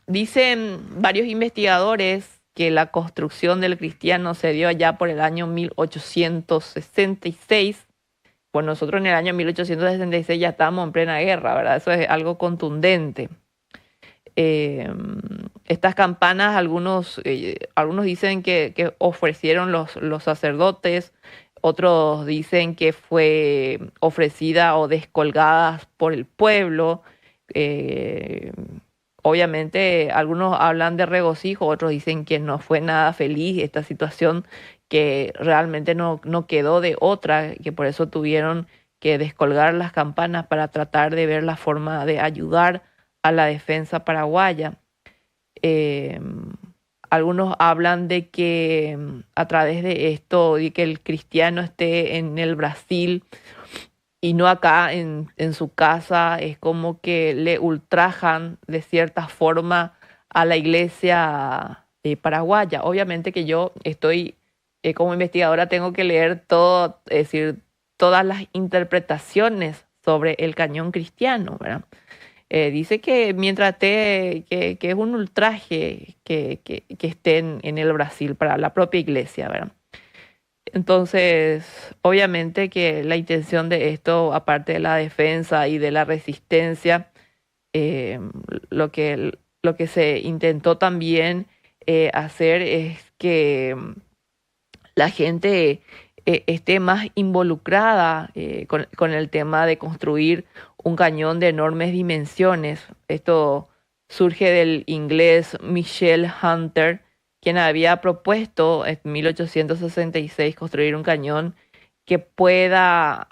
[SPEAKER 2] dicen varios investigadores que la construcción del cristiano se dio allá por el año 1866. Pues nosotros en el año 1866 ya estábamos en plena guerra, ¿verdad? Eso es algo contundente. Estas campanas, algunos dicen que ofrecieron los sacerdotes, otros dicen que fue ofrecida o descolgadas por el pueblo. Obviamente algunos hablan de regocijo, otros dicen que no fue nada feliz esta situación, que realmente no quedó de otra, que por eso tuvieron que descolgar las campanas para tratar de ver la forma de ayudar a la defensa paraguaya. Algunos hablan de que a través de esto, de que el cristiano esté en el Brasil y no acá en su casa, es como que le ultrajan de cierta forma a la iglesia paraguaya. Obviamente que yo estoy, como investigadora, tengo que leer todo, es decir, todas las interpretaciones sobre el cañón cristiano, ¿verdad? Dice que mientras que es un ultraje que estén en el Brasil para la propia iglesia, ¿verdad? Entonces, obviamente que la intención de esto, aparte de la defensa y de la resistencia, lo que se intentó también hacer es que la gente esté más involucrada con el tema de construir un cañón de enormes dimensiones. Esto surge del inglés Michel Hunter, quien había propuesto en 1866 construir un cañón que pueda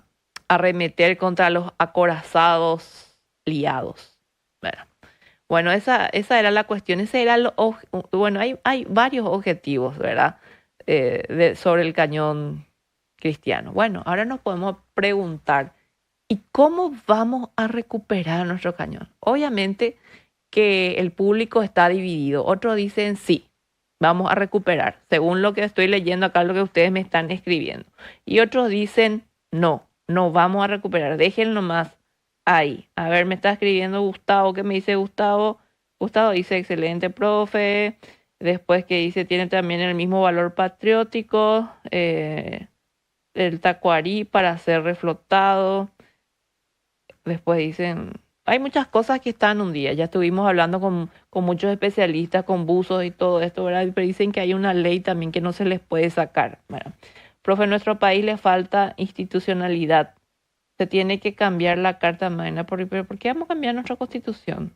[SPEAKER 2] arremeter contra los acorazados aliados. Bueno, esa era la cuestión. Ese era bueno, hay varios objetivos, ¿verdad? Sobre el cañón cristiano. Bueno, ahora nos podemos preguntar, ¿y cómo vamos a recuperar nuestro cañón? Obviamente que el público está dividido. Otros dicen sí, vamos a recuperar, según lo que estoy leyendo acá, lo que ustedes me están escribiendo. Y otros dicen no, no vamos a recuperar, déjenlo más ahí. A ver, me está escribiendo Gustavo. ¿Qué me dice Gustavo? Gustavo dice excelente, profe. Después que dice tiene también el mismo valor patriótico, el tacuarí para ser reflotado. Después dicen, hay muchas cosas que están un día. Ya estuvimos hablando con muchos especialistas, con buzos y todo esto, ¿verdad? Pero dicen que hay una ley también que no se les puede sacar. Bueno, profe, en nuestro país le falta institucionalidad. Se tiene que cambiar la Carta Magna. ¿Pero por qué vamos a cambiar nuestra Constitución?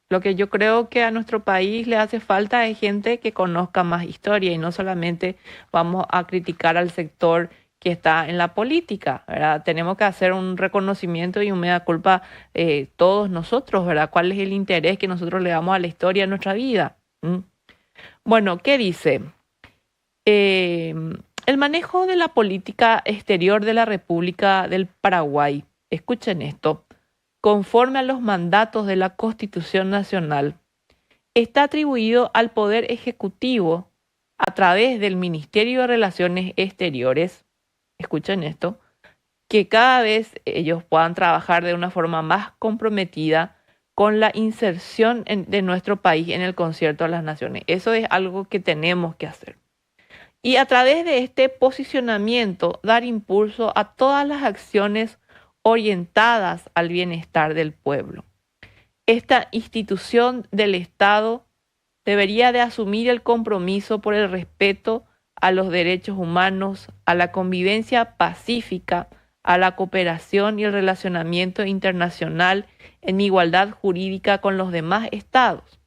[SPEAKER 2] Lo que yo creo que a nuestro país le hace falta es gente que conozca más historia y no solamente vamos a criticar al sector que está en la política, ¿verdad? Tenemos que hacer un reconocimiento y un mea culpa todos nosotros, ¿verdad? ¿Cuál es el interés que nosotros le damos a la historia en nuestra vida? Bueno, ¿qué dice? El manejo de la política exterior de la República del Paraguay, escuchen esto, conforme a los mandatos de la Constitución Nacional, está atribuido al Poder Ejecutivo a través del Ministerio de Relaciones Exteriores, escuchen esto, que cada vez ellos puedan trabajar de una forma más comprometida con la inserción de nuestro país en el concierto de las naciones. Eso es algo que tenemos que hacer. Y a través de este posicionamiento, dar impulso a todas las acciones orientadas al bienestar del pueblo. Esta institución del Estado debería de asumir el compromiso por el respeto a los derechos humanos, a la convivencia pacífica, a la cooperación y el relacionamiento internacional en igualdad jurídica con los demás estados.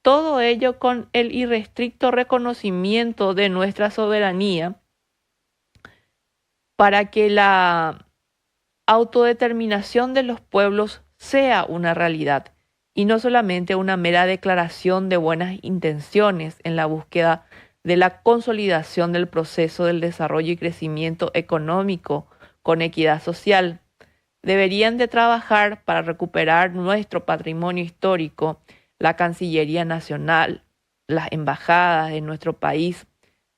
[SPEAKER 2] Todo ello con el irrestricto reconocimiento de nuestra soberanía para que la autodeterminación de los pueblos sea una realidad y no solamente una mera declaración de buenas intenciones en la búsqueda de la consolidación del proceso del desarrollo y crecimiento económico con equidad social. Deberían de trabajar para recuperar nuestro patrimonio histórico, la Cancillería Nacional, las embajadas de nuestro país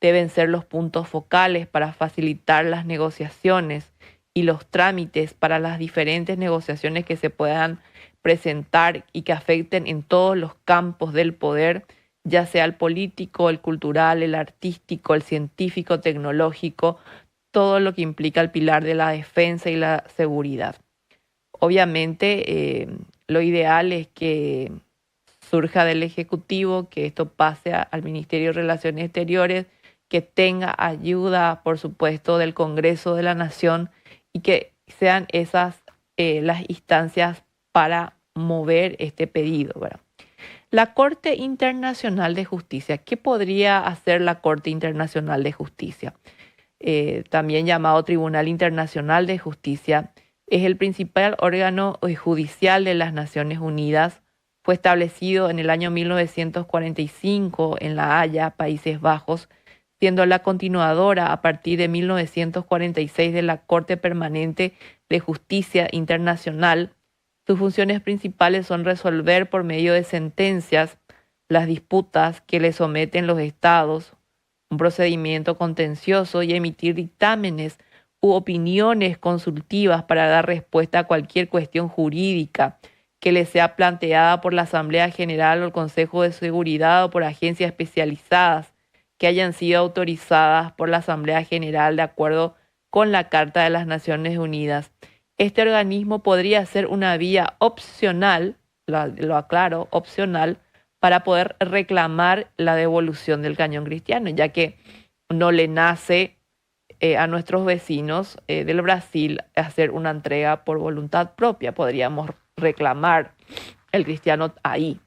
[SPEAKER 2] deben ser los puntos focales para facilitar las negociaciones y los trámites para las diferentes negociaciones que se puedan presentar y que afecten en todos los campos del poder, ya sea el político, el cultural, el artístico, el científico, tecnológico, todo lo que implica el pilar de la defensa y la seguridad. Obviamente, lo ideal es que surja del Ejecutivo, que esto pase al Ministerio de Relaciones Exteriores, que tenga ayuda, por supuesto, del Congreso de la Nación y que sean esas las instancias para mover este pedido, ¿verdad? La Corte Internacional de Justicia. ¿Qué podría hacer la Corte Internacional de Justicia? También llamado Tribunal Internacional de Justicia, es el principal órgano judicial de las Naciones Unidas. Fue establecido en el año 1945 en La Haya, Países Bajos, siendo la continuadora a partir de 1946 de la Corte Permanente de Justicia Internacional. Sus funciones principales son resolver por medio de sentencias las disputas que le someten los estados, un procedimiento contencioso y emitir dictámenes u opiniones consultivas para dar respuesta a cualquier cuestión jurídica que le sea planteada por la Asamblea General o el Consejo de Seguridad o por agencias especializadas que hayan sido autorizadas por la Asamblea General de acuerdo con la Carta de las Naciones Unidas. Este organismo podría ser una vía opcional, lo aclaro, opcional, para poder reclamar la devolución del cañón cristiano, ya que no le nace a nuestros vecinos del Brasil hacer una entrega por voluntad propia. Podríamos reclamar el cristiano ahí.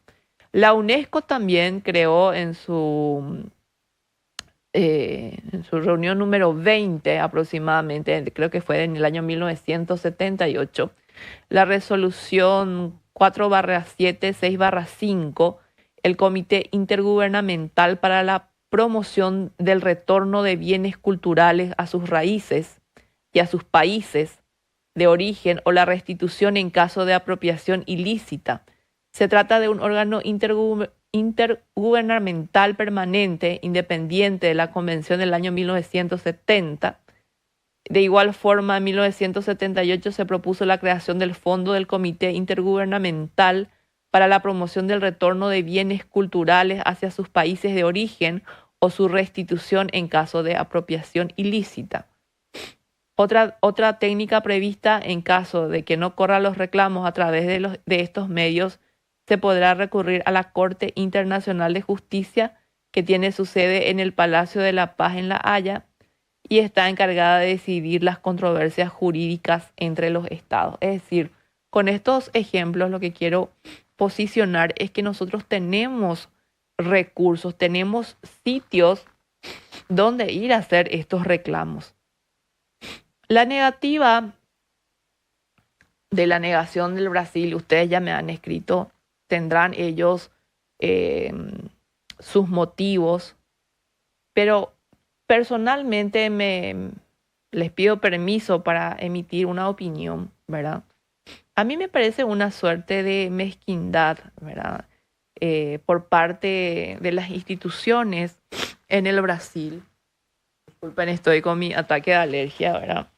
[SPEAKER 2] La UNESCO también creó en su reunión número 20 aproximadamente, creo que fue en el año 1978, la resolución 4/7, 6/5, el Comité Intergubernamental para la Promoción del Retorno de Bienes Culturales a sus raíces y a sus países, de origen o la restitución en caso de apropiación ilícita. Se trata de un órgano intergubernamental permanente, independiente de la Convención del año 1970. De igual forma, en 1978 se propuso la creación del Fondo del Comité Intergubernamental para la promoción del retorno de bienes culturales hacia sus países de origen o su restitución en caso de apropiación ilícita. Otra técnica prevista en caso de que no corran los reclamos a través de estos medios, se podrá recurrir a la Corte Internacional de Justicia, que tiene su sede en el Palacio de la Paz en La Haya y está encargada de decidir las controversias jurídicas entre los estados. Es decir, con estos ejemplos lo que quiero posicionar es que nosotros tenemos recursos, tenemos sitios donde ir a hacer estos reclamos. La negativa de la negación del Brasil, ustedes ya me han escrito, tendrán ellos sus motivos, pero personalmente les pido permiso para emitir una opinión, ¿verdad? A mí me parece una suerte de mezquindad, ¿verdad? Por parte de las instituciones en el Brasil. Disculpen, estoy con mi ataque de alergia, ¿verdad?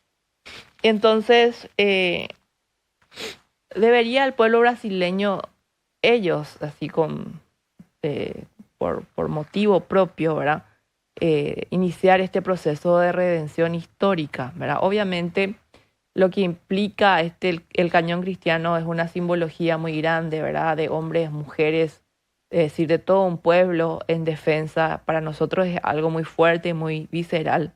[SPEAKER 2] Entonces, debería el pueblo brasileño, ellos, así por motivo propio, ¿verdad? Iniciar este proceso de redención histórica, ¿verdad? Obviamente, lo que implica el cañón cristiano es una simbología muy grande, ¿verdad? De hombres, mujeres, es decir, de todo un pueblo en defensa. Para nosotros es algo muy fuerte, muy visceral.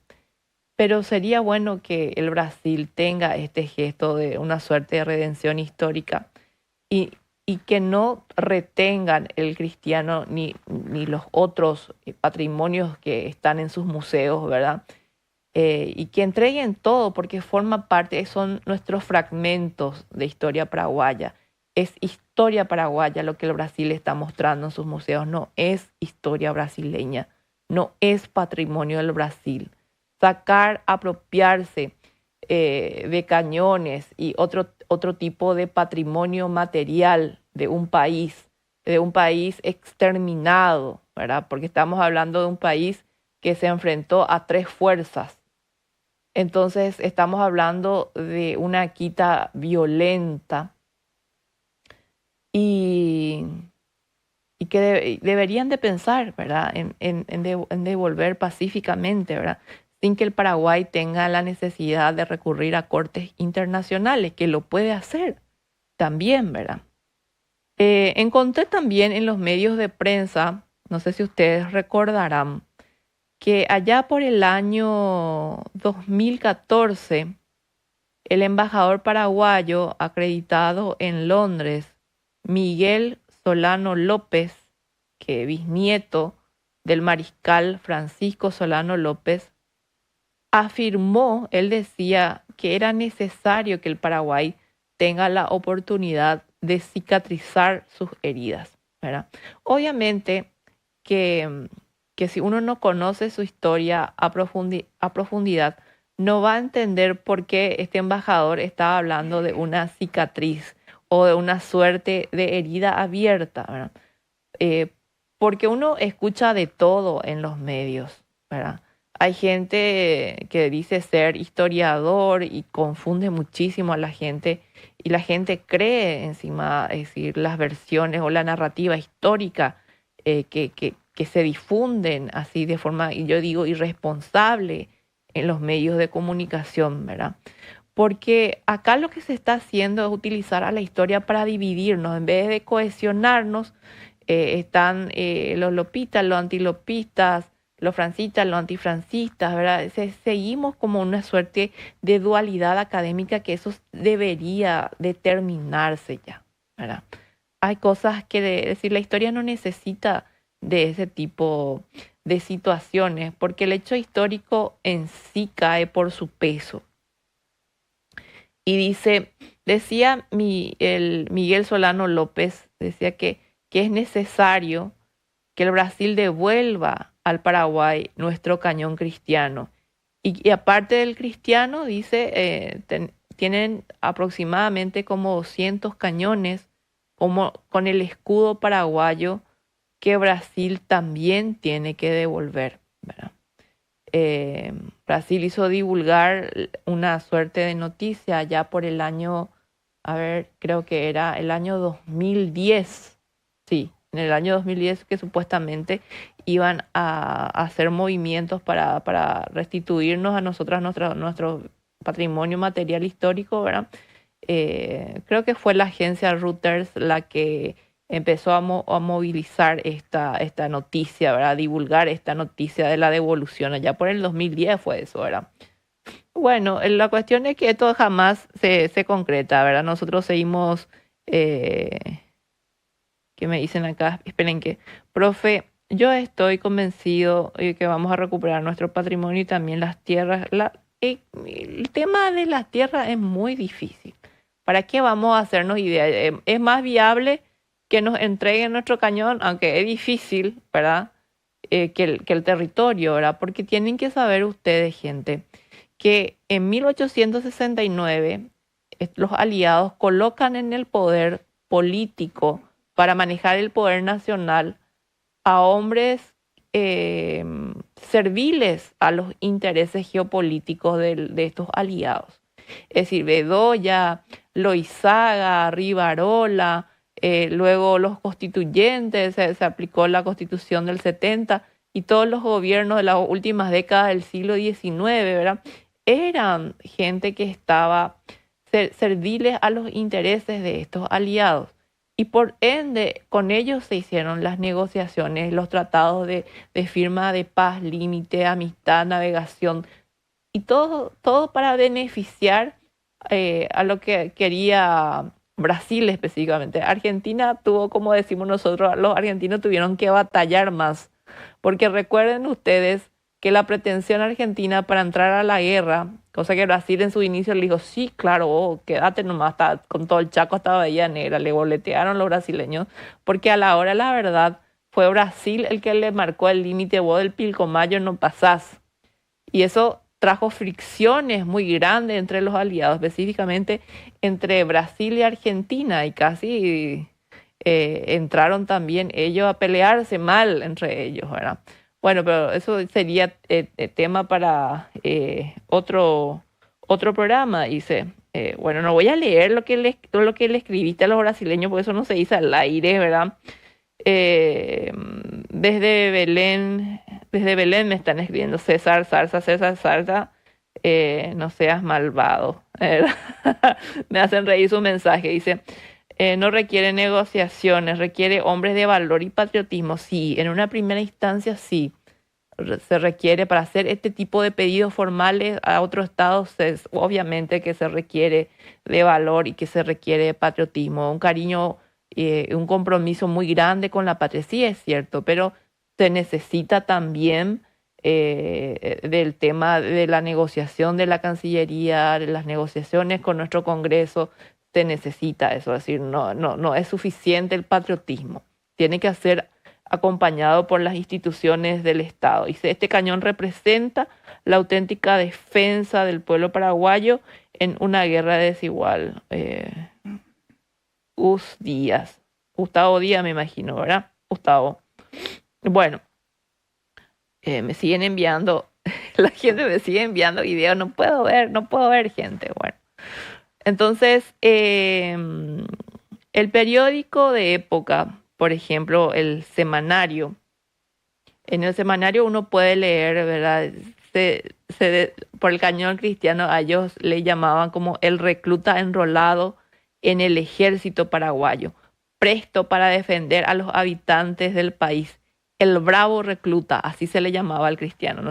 [SPEAKER 2] Pero sería bueno que el Brasil tenga este gesto de una suerte de redención histórica y que no retengan el cristiano ni los otros patrimonios que están en sus museos, ¿verdad? Y que entreguen todo porque forma parte, son nuestros fragmentos de historia paraguaya. Es historia paraguaya lo que el Brasil está mostrando en sus museos, no es historia brasileña, no es patrimonio del Brasil. Sacar, apropiarse de cañones y otro tipo de patrimonio material de un país exterminado, ¿verdad? Porque estamos hablando de un país que se enfrentó a 3 fuerzas. Entonces estamos hablando de una quita violenta y que deberían de pensar, ¿verdad? En devolver pacíficamente, ¿verdad? Sin que el Paraguay tenga la necesidad de recurrir a cortes internacionales, que lo puede hacer también, ¿verdad? Encontré también en los medios de prensa, no sé si ustedes recordarán, que allá por el año 2014, el embajador paraguayo acreditado en Londres, Miguel Solano López, que bisnieto del mariscal Francisco Solano López, afirmó, él decía que era necesario que el Paraguay tenga la oportunidad de cicatrizar sus heridas, ¿verdad? Obviamente que si uno no conoce su historia a profundidad, no va a entender por qué este embajador estaba hablando de una cicatriz o de una suerte de herida abierta, ¿verdad? Porque uno escucha de todo en los medios, ¿verdad? Hay gente que dice ser historiador y confunde muchísimo a la gente y la gente cree encima, es decir, las versiones o la narrativa histórica que se difunden así de forma, y yo digo, irresponsable en los medios de comunicación, ¿verdad? Porque acá lo que se está haciendo es utilizar a la historia para dividirnos. En vez de cohesionarnos, están los lopistas, los antilopistas, los francistas, los antifrancistas, ¿verdad? Seguimos como una suerte de dualidad académica que eso debería determinarse ya, ¿verdad? Hay cosas que decir, la historia no necesita de ese tipo de situaciones, porque el hecho histórico en sí cae por su peso. Y decía el Miguel Solano López, decía que es necesario que el Brasil devuelva al Paraguay nuestro cañón cristiano. Y aparte del cristiano, dice, tienen aproximadamente como 200 cañones, como con el escudo paraguayo que Brasil también tiene que devolver, ¿verdad? Brasil hizo divulgar una suerte de noticia ya por el año, a ver, creo que era el año 2010, sí, en el año 2010 que supuestamente iban a hacer movimientos para restituirnos a nosotras nuestro patrimonio material histórico, ¿verdad? Creo que fue la agencia Reuters la que empezó a movilizar esta noticia, ¿verdad? A divulgar esta noticia de la devolución. Allá por el 2010 fue eso, ¿verdad? Bueno, la cuestión es que esto jamás se concreta, ¿verdad? Nosotros seguimos... ¿qué me dicen acá? Esperen que... Profe, yo estoy convencido que vamos a recuperar nuestro patrimonio y también las tierras. El tema de las tierras es muy difícil. ¿Para qué vamos a hacernos idea? Es más viable que nos entreguen nuestro cañón, aunque es difícil, ¿verdad? Que el territorio, ¿verdad? Porque tienen que saber ustedes, gente, que en 1869 los aliados colocan en el poder político para manejar el poder nacional a hombres serviles a los intereses geopolíticos de estos aliados. Es decir, Bedoya, Loizaga, Rivarola, luego los constituyentes, se aplicó la Constitución del 70 y todos los gobiernos de las últimas décadas del siglo XIX, ¿verdad? Eran gente que estaba serviles a los intereses de estos aliados. Y por ende, con ellos se hicieron las negociaciones, los tratados de firma de paz, límite, amistad, navegación, y todo para beneficiar a lo que quería Brasil específicamente. Argentina tuvo, como decimos nosotros, los argentinos tuvieron que batallar más, porque recuerden ustedes que la pretensión argentina para entrar a la guerra, cosa que Brasil en su inicio le dijo, sí, claro, quédate nomás, con todo el Chaco hasta Bahía Negra, le boletearon los brasileños, porque a la hora la verdad fue Brasil el que le marcó el límite, vos del Pilcomayo no pasás. Y eso trajo fricciones muy grandes entre los aliados, específicamente entre Brasil y Argentina, y casi entraron también ellos a pelearse mal entre ellos, ¿verdad? Bueno, pero eso sería tema para otro programa. Dice, bueno, no voy a leer lo que le escribiste a los brasileños, porque eso no se dice al aire, ¿verdad? Desde Belén me están escribiendo César Zarza, no seas malvado. Me hacen reír su mensaje, dice... no requiere negociaciones, requiere hombres de valor y patriotismo. Sí, en una primera instancia sí, se requiere para hacer este tipo de pedidos formales a otros estados, obviamente que se requiere de valor y que se requiere de patriotismo, un cariño, un compromiso muy grande con la patria. Sí, es cierto, pero se necesita también del tema de la negociación de la Cancillería, de las negociaciones con nuestro Congreso. Se necesita eso, es decir, no es suficiente el patriotismo, tiene que ser acompañado por las instituciones del Estado. Y este cañón representa la auténtica defensa del pueblo paraguayo en una guerra desigual. Gustavo Díaz, me imagino, ¿verdad? Gustavo. Bueno, me siguen enviando, la gente me sigue enviando videos, no puedo ver gente, bueno. Entonces, el periódico de época, por ejemplo, el semanario, en el semanario uno puede leer, ¿verdad? Por el cañón cristiano, a ellos le llamaban como el recluta enrolado en el ejército paraguayo, presto para defender a los habitantes del país. El bravo recluta, así se le llamaba al cristiano,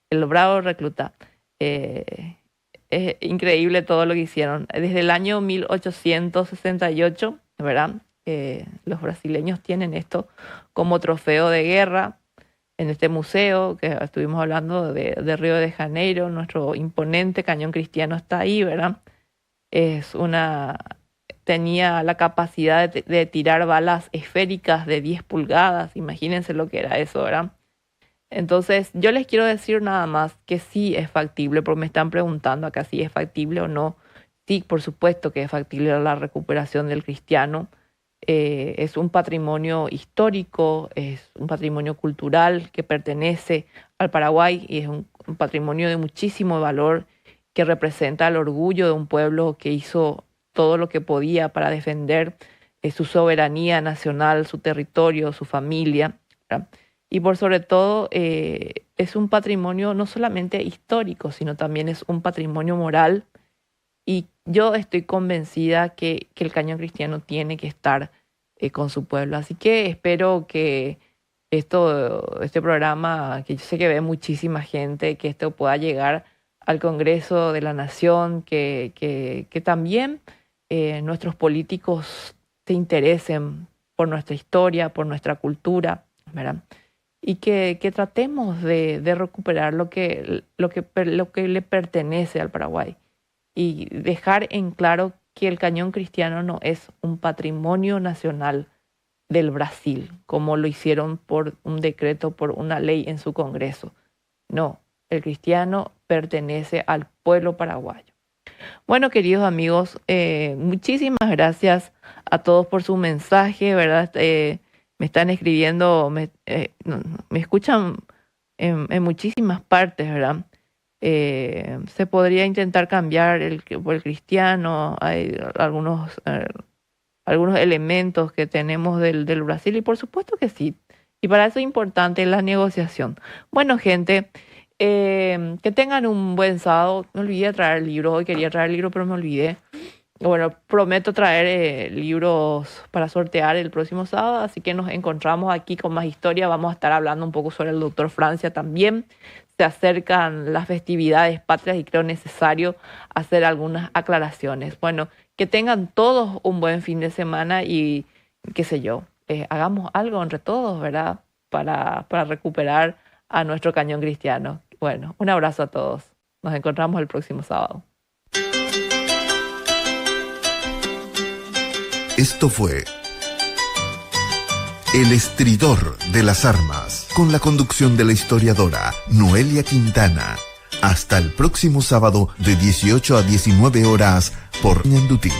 [SPEAKER 2] el bravo recluta. Es increíble todo lo que hicieron. Desde el año 1868, ¿verdad? Los brasileños tienen esto como trofeo de guerra en este museo que estuvimos hablando de Río de Janeiro. Nuestro imponente cañón cristiano está ahí, ¿verdad? Tenía la capacidad de tirar balas esféricas de 10 pulgadas. Imagínense lo que era eso, ¿verdad? Entonces, yo les quiero decir nada más que sí es factible, porque me están preguntando acá si es factible o no Sí, por supuesto que es factible la recuperación del cristiano. Es un patrimonio histórico, es un patrimonio cultural que pertenece al Paraguay y es un patrimonio de muchísimo valor que representa el orgullo de un pueblo que hizo todo lo que podía para defender su soberanía nacional, su territorio, su familia, ¿verdad? Y por sobre todo es un patrimonio no solamente histórico, sino también es un patrimonio moral. Y yo estoy convencida que el Cañón Cristiano tiene que estar con su pueblo. Así que espero que este programa, que yo sé que ve muchísima gente, que esto pueda llegar al Congreso de la Nación, que también nuestros políticos se interesen por nuestra historia, por nuestra cultura, ¿verdad? Y que tratemos de recuperar lo que le pertenece al Paraguay y dejar en claro que el Cañón Cristiano no es un patrimonio nacional del Brasil, como lo hicieron por un decreto, por una ley en su Congreso. No, el cristiano pertenece al pueblo paraguayo. Bueno, queridos amigos, muchísimas gracias a todos por su mensaje, ¿verdad? Me están escribiendo, me escuchan en muchísimas partes, ¿verdad? Se podría intentar cambiar por el cristiano. Hay algunos elementos que tenemos del Brasil y por supuesto que sí. Y para eso es importante la negociación. Bueno, gente, que tengan un buen sábado. Me olvidé de traer el libro. Hoy quería traer el libro, pero me olvidé. Bueno, prometo traer libros para sortear el próximo sábado, así que nos encontramos aquí con más historia. Vamos a estar hablando un poco sobre el doctor Francia también. Se acercan las festividades patrias y creo necesario hacer algunas aclaraciones. Bueno, que tengan todos un buen fin de semana y qué sé yo, hagamos algo entre todos, ¿verdad? Para recuperar a nuestro Cañón Cristiano. Bueno, un abrazo a todos. Nos encontramos el próximo sábado.
[SPEAKER 1] Esto fue El Estridor de las Armas, con la conducción de la historiadora Noelia Quintana. Hasta el próximo sábado de 18 a 19 horas por Ñandutí.